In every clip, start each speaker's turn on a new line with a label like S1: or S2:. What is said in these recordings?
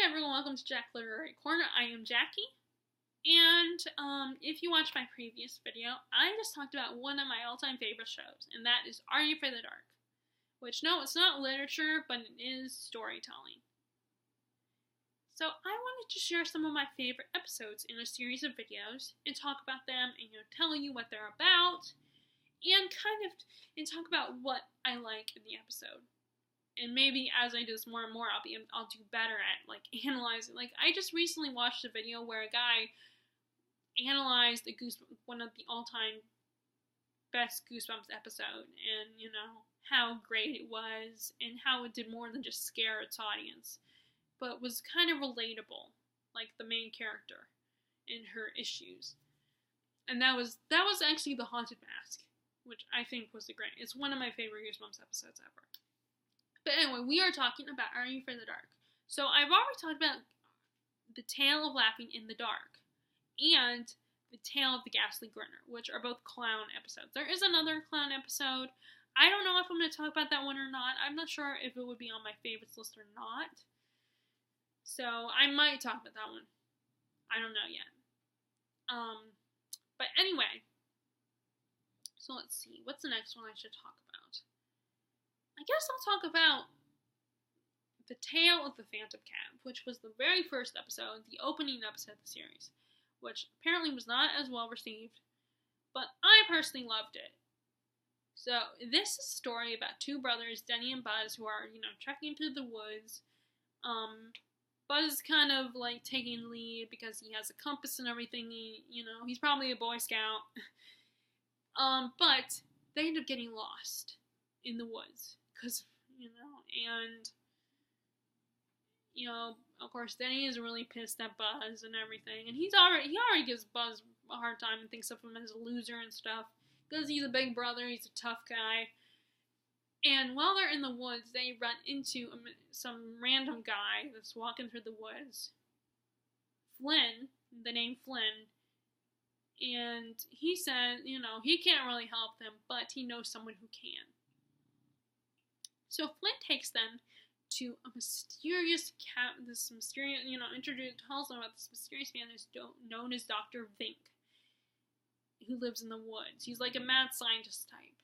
S1: everyone, welcome to Jack Literary Corner. I am Jackie, and if you watched my previous video, I just talked about one of my all-time favorite shows, and that is Are You Afraid of the Dark? Which, no, it's not literature, but it is storytelling. So I wanted to share some of my favorite episodes in a series of videos, and talk about them, and tell you what they're about, and talk about what I like in the episode. And maybe as I do this more and more, I'll do better at analyzing. I just recently watched a video where a guy analyzed one of the all-time best Goosebumps episode, and how great it was, and how it did more than just scare its audience, but was kind of relatable, like the main character and her issues. And that was actually The Haunted Mask, which I think was it's one of my favorite Goosebumps episodes ever. But anyway, we are talking about Are You Afraid of the Dark? So I've already talked about The Tale of Laughing in the Dark and The Tale of the Ghastly Grinner, which are both clown episodes. There is another clown episode. I don't know if I'm going to talk about that one or not. I'm not sure if it would be on my favorites list or not. So I might talk about that one. I don't know yet. But anyway. So let's see. What's the next one I should talk about? I guess I'll talk about The Tale of the Phantom Cab, which was the very first episode, the opening episode of the series, which apparently was not as well received, but I personally loved it. So this is a story about two brothers, Denny and Buzz, who are, trekking through the woods. Buzz is kind of taking lead because he has a compass and everything. He's probably a Boy Scout. But they end up getting lost in the woods. Of course, Denny is really pissed at Buzz and everything, and he already gives Buzz a hard time and thinks of him as a loser and stuff, because he's a big brother, he's a tough guy. And while they're in the woods, they run into some random guy that's walking through the woods. Flynn, the name Flynn, and he said, he can't really help them, but he knows someone who can. So Flint takes them to a mysterious tells them about this mysterious man known as Dr. Vink, who lives in the woods. He's like a mad scientist type.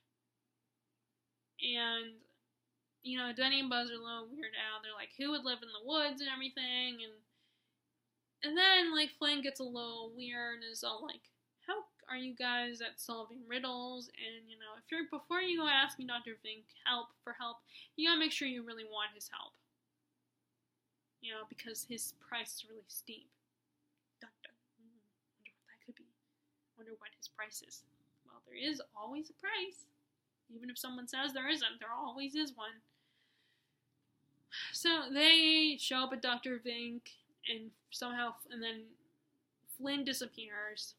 S1: And, Denny and Buzz are a little weirded out. They're like, who would live in the woods and everything? And then, Flynn gets a little weird and is all like, how are you guys at solving riddles? And, before you go asking Dr. Vink for help, you gotta make sure you really want his help. Because his price is really steep. Wonder what that could be. Wonder what his price is. Well, there is always a price. Even if someone says there isn't, there always is one. So they show up at Dr. Vink, and then Flynn disappears.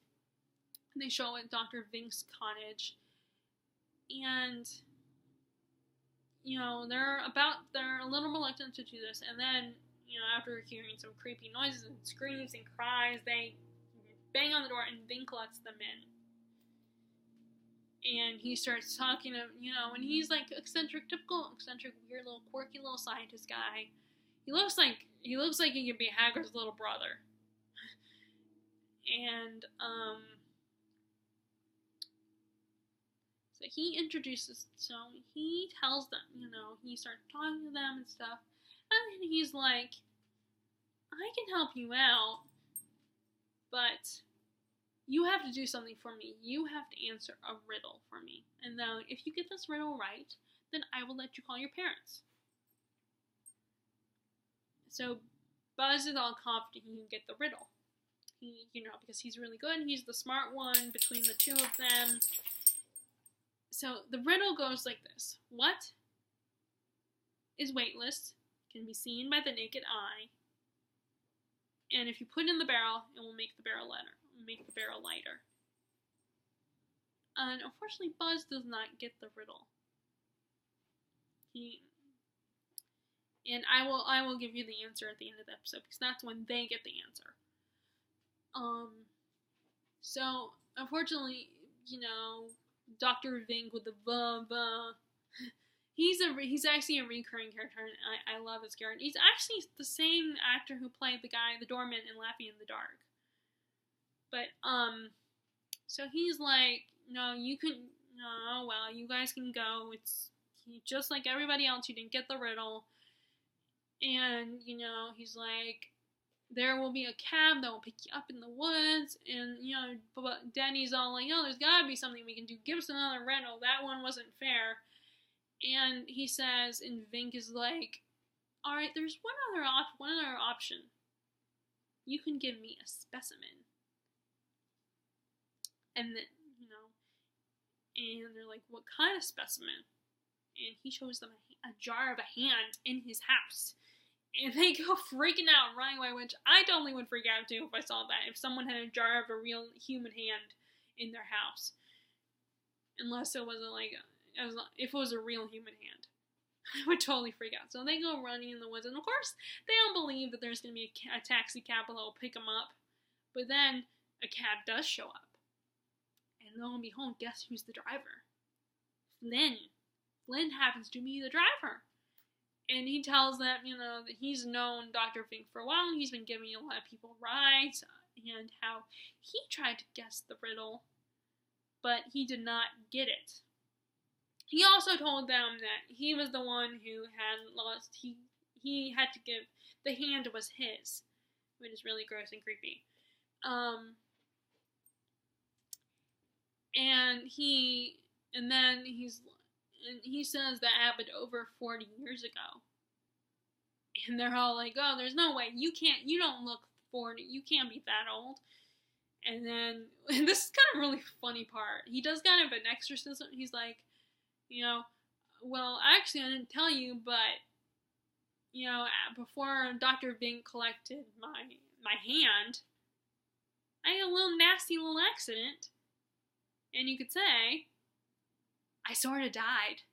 S1: They show at Dr. Vink's cottage, and they're a little reluctant to do this, and then after hearing some creepy noises and screams and cries, they bang on the door, and Vink lets them in. And he starts talking and he's typical eccentric, weird little quirky little scientist guy. He looks like he could be Hagrid's little brother. And so he tells them, he starts talking to them and stuff, and he's like, I can help you out, but you have to do something for me. You have to answer a riddle for me. And then if you get this riddle right, then I will let you call your parents. So Buzz is all confident he can get the riddle. Because he's really good. He's the smart one between the two of them. So the riddle goes like this. What is weightless, can be seen by the naked eye, and if you put it in the barrel, it will make the barrel lighter. And unfortunately, Buzz does not get the riddle. And I will give you the answer at the end of the episode, because that's when they get the answer. So unfortunately, Dr. Vink with the He's actually a recurring character, and I love his character. He's actually the same actor who played the doorman in Laughing in the Dark. But so he's like, no, you guys can go. It's just like everybody else. You didn't get the riddle, and he's like, there will be a cab that will pick you up in the woods, and but Denny's all like, there's gotta be something we can do. Give us another riddle. That one wasn't fair. And he says, and Vink is like, all right, there's one other option. You can give me a specimen. And then, and they're like, what kind of specimen? And he shows them a jar of a hand in his house. And they go freaking out, running away, which I totally would freak out too if I saw that. If someone had a jar of a real human hand in their house. Unless it wasn't like if it was a real human hand, I would totally freak out. So they go running in the woods, and of course, they don't believe that there's going to be a taxi cab that will pick them up. But then a cab does show up. And lo and behold, guess who's the driver? Flynn. Flynn happens to be the driver. And he tells them, that he's known Dr. Vink for a while, and he's been giving a lot of people rides, and how he tried to guess the riddle, but he did not get it. He also told them that he was the one who had lost, he had to give, the hand was his, which is really gross and creepy. And he says that happened over 40 years ago. And they're all like, oh, there's no way, you don't look 40, you can't be that old. And this is kind of a really funny part. He does kind of an exorcism. He's like, well, actually, I didn't tell you, but, before Dr. Vink collected my hand, I had a nasty little accident. And you could say, I sort of died.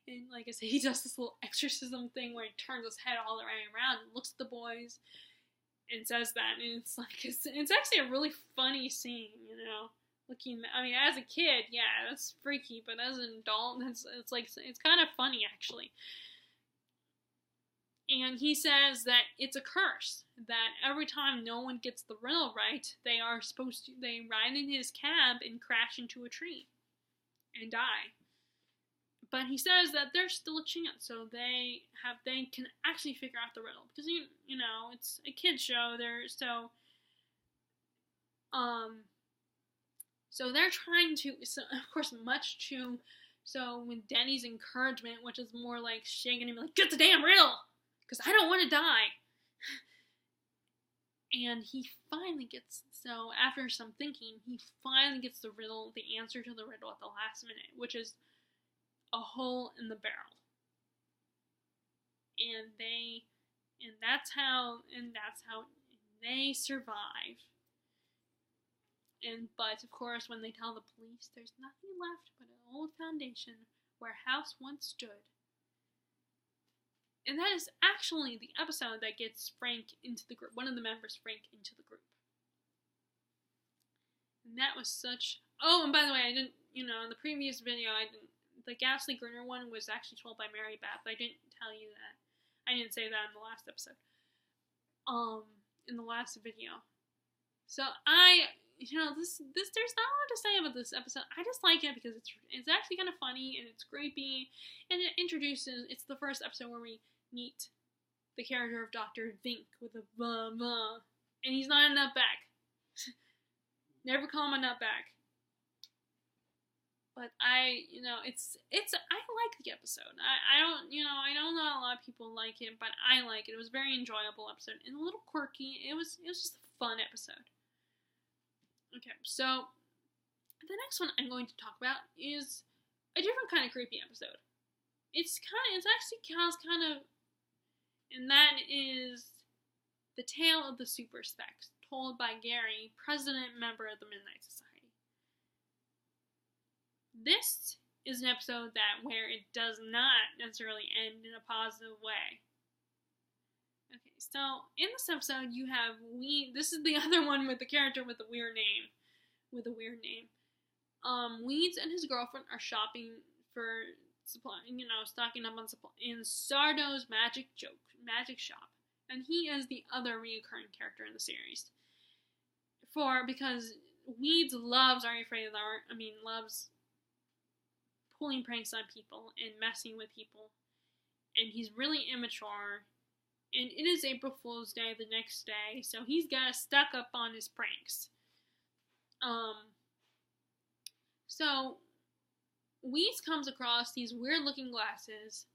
S1: And like I said, he does this little exorcism thing where he turns his head all the way around and looks at the boys and says that. And it's like, it's actually a really funny scene, as a kid, yeah, that's freaky, but as an adult, it's kind of funny, actually. And he says that it's a curse, that every time no one gets the riddle right, they ride in his cab and crash into a tree and die. But he says that there's still a chance, so they can actually figure out the riddle, because it's a kid's show. So they're trying to, of course, with Denny's encouragement, which is more like shaking him, like, get the damn riddle, because I don't want to die. And he finally after some thinking, he finally gets the answer to the riddle at the last minute, which is a hole in the barrel. And that's how they survive. But of course, when they tell the police, there's nothing left but an old foundation where a house once stood. And that is actually the episode that gets Frank into the group. One of the members, Frank, into the group. And that was such... Oh, and by the way, I didn't, in the previous video, the Ghastly Grinner one was actually told by Mary Beth. I didn't tell you that. I didn't say that in the last episode. In the last video. So there's not a lot to say about this episode. I just like it because it's actually kind of funny, and it's creepy, and it's the first episode where we meet the character of Dr. Vink with a blah, and he's not a nutbag. Never call him a nutbag. But I like the episode. I don't know a lot of people like it, but I like it. It was a very enjoyable episode and a little quirky. It was just a fun episode. Okay, so the next one I'm going to talk about is a different kind of creepy episode. And that is The Tale of the Super Specs, told by Gary, president member of the Midnight Society. This is an episode where it does not necessarily end in a positive way. Okay, so in this episode you have this is the other one with the character with a weird name. Weeds and his girlfriend are shopping for supply, stocking up on supply in Sardo's magic shop, and he is the other reoccurring character in the series. Because Weeds loves Are You Afraid of the Dark? Loves pulling pranks on people and messing with people, and he's really immature. And it is April Fool's Day the next day, so he's got stuck up on his pranks. So Weeds comes across these weird-looking glasses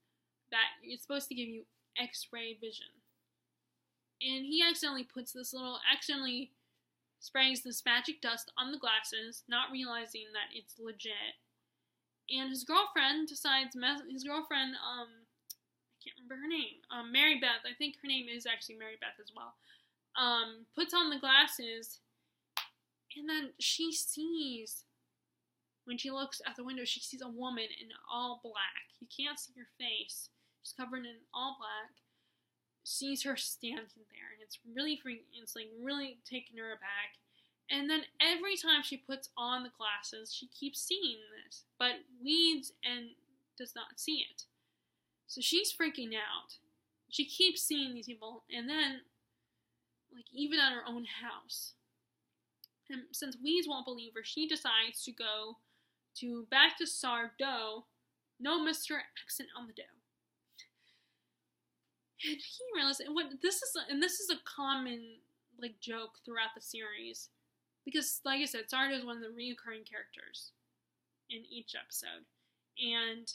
S1: that it's supposed to give you X-ray vision, and he accidentally sprays this magic dust on the glasses, not realizing that it's legit. And his girlfriend I can't remember her name, Mary Beth, I think her name is actually Mary Beth as well, puts on the glasses, and then she sees, when she looks at the window, she sees a woman in all black. You can't see her face. She's covered in all black. Sees her standing there, and it's really freaking. It's like really taking her aback. And then every time she puts on the glasses, she keeps seeing this, but Weeds and does not see it. So she's freaking out. She keeps seeing these people, and then, even at her own house. And since Weeds won't believe her, she decides to go back to Sardo. No Mr. Accent on the dough. And he realized, this is a common joke throughout the series, because like I said, Sardo is one of the recurring characters in each episode, and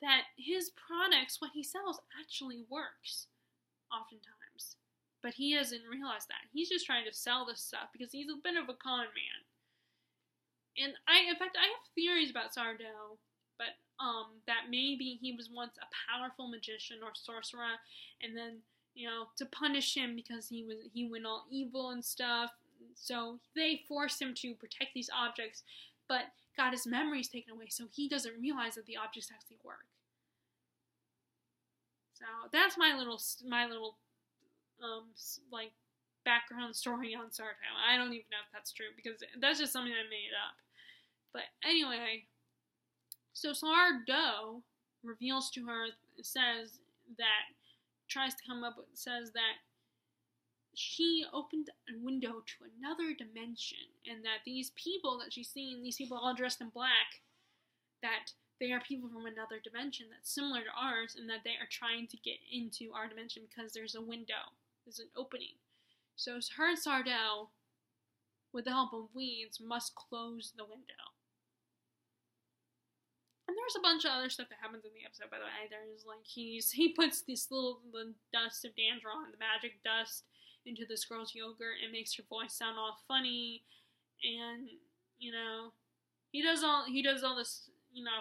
S1: that his products, what he sells, actually works oftentimes, but he doesn't realize that. He's just trying to sell this stuff because he's a bit of a con man. And I have theories about Sardo, but that maybe he was once a powerful magician or sorcerer, and then to punish him because he went all evil and stuff. So they forced him to protect these objects, but got his memories taken away, so he doesn't realize that the objects actually work. So that's my little background story on Sardo. I don't even know if that's true, because that's just something I made up. But anyway, so Sardo reveals to her, says that she opened a window to another dimension, and that these people that she's seeing, these people all dressed in black, that they are people from another dimension that's similar to ours, and that they are trying to get into our dimension because there's a window, there's an opening. So her and Sardo, with the help of Weeds, must close the window. And there's a bunch of other stuff that happens in the episode, by the way. There's he puts the dust of Dandron, the magic dust, into this girl's yogurt and makes her voice sound all funny, and he does all this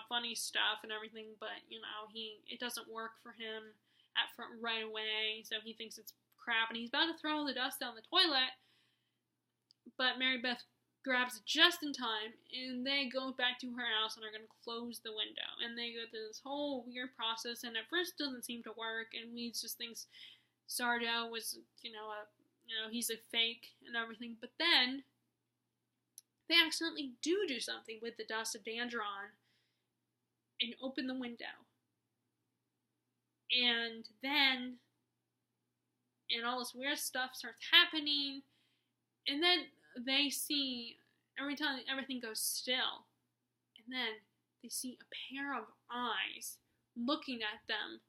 S1: funny stuff and everything, but it doesn't work for him right away, so he thinks it's crap, and he's about to throw the dust down the toilet, but Mary Beth grabs it just in time, and they go back to her house and are going to close the window, and they go through this whole weird process, and at first it doesn't seem to work, and Weeds just thinks Sardo was, he's a fake and everything, but then they accidentally do something with the dust of Dandron and open the window. And then, all this weird stuff starts happening, and then they see, every time everything goes still, and then they see a pair of eyes looking at them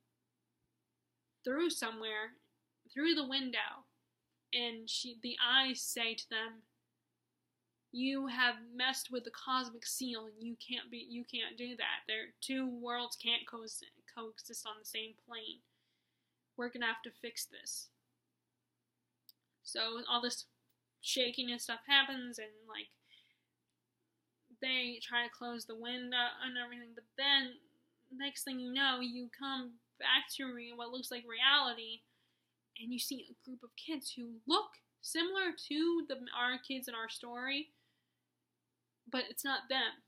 S1: through the window, and the eyes say to them, "You have messed with the cosmic seal, and you can't do that. Two worlds can't coexist on the same plane. We're gonna have to fix this." So all this shaking and stuff happens, and they try to close the window and everything, but then next thing you know, you come back to what looks like reality, and you see a group of kids who look similar to our kids in our story, but it's not them.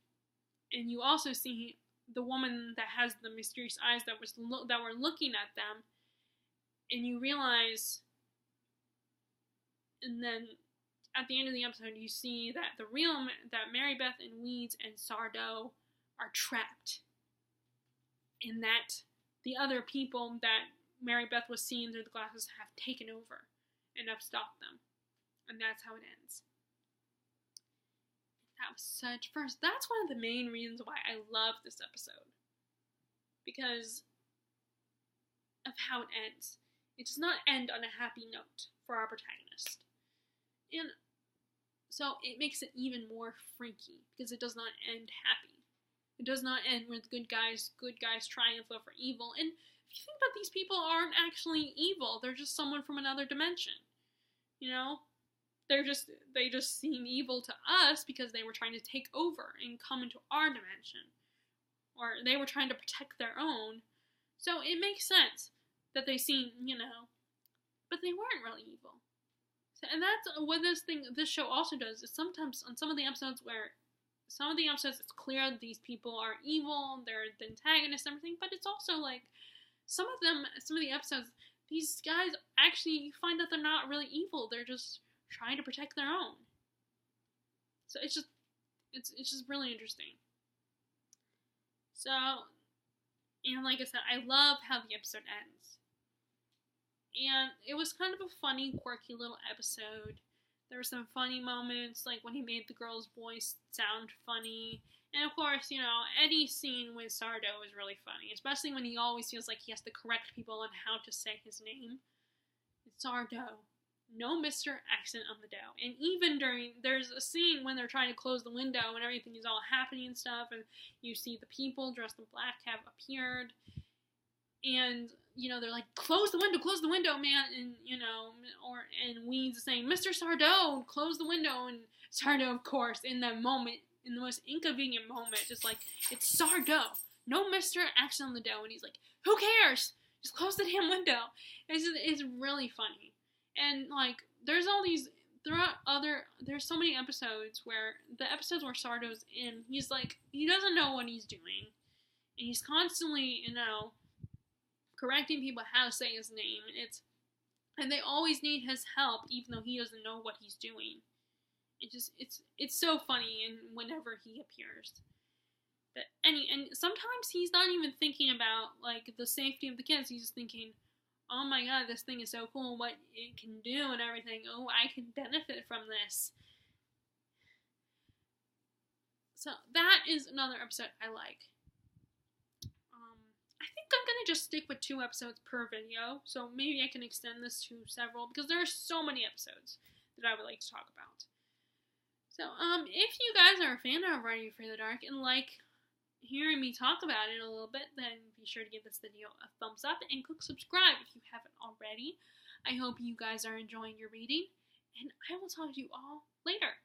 S1: And you also see the woman that has the mysterious eyes that were looking at them, and you realize, and then at the end of the episode, you see that that Mary Beth and Weeds and Sardo are trapped and that the other people that Mary Beth was seeing through the glasses have taken over and have stopped them. And that's how it ends. That was that's one of the main reasons why I love this episode. Because of how it ends. It does not end on a happy note for our protagonist. And so it makes it even more freaky because it does not end happy. It does not end with good guys triumph over evil. And if you think about it, these people aren't actually evil. They're just someone from another dimension. You know? They just seem evil to us because they were trying to take over and come into our dimension. Or they were trying to protect their own. So it makes sense that they seem, but they weren't really evil. So, and that's what this show also does, is sometimes on some of the episodes it's clear that these people are evil, they're the antagonists and everything, but it's also like, some of the episodes, these guys actually, you find out they're not really evil, they're just trying to protect their own. So it's just really interesting. So, and like I said, I love how the episode ends. And it was kind of a funny, quirky little episode. There were some funny moments, like when he made the girl's voice sound funny. And of course, Eddie's scene with Sardo is really funny, especially when he always feels like he has to correct people on how to say his name. It's Sardo. No Mr. accent on the dough. And even there's a scene when they're trying to close the window and everything is all happening and stuff, and you see the people dressed in black have appeared, and, they're like, close the window, man, and, and Weeds is saying, Mr. Sardo, close the window, and Sardo, of course, in that moment, in the most inconvenient moment, just like, it's Sardo, no Mr. accent on the dough, and he's like, who cares? Just close the damn window. It's really funny. And, like, there's so many episodes where Sardo's in, he's like, he doesn't know what he's doing. And he's constantly, correcting people how to say his name. And they always need his help, even though he doesn't know what he's doing. It's so funny, and whenever he appears. And sometimes he's not even thinking about, like, the safety of the kids. He's just thinking, oh my god, this thing is so cool, what it can do and everything. Oh, I can benefit from this. So that is another episode I like. I think I'm going to just stick with 2 episodes per video, so maybe I can extend this to several, because there are so many episodes that I would like to talk about. So, if you guys are a fan of Ready for the Dark and like hearing me talk about it a little bit, then be sure to give this video a thumbs up and click subscribe if you haven't already. I hope you guys are enjoying your reading, and I will talk to you all later.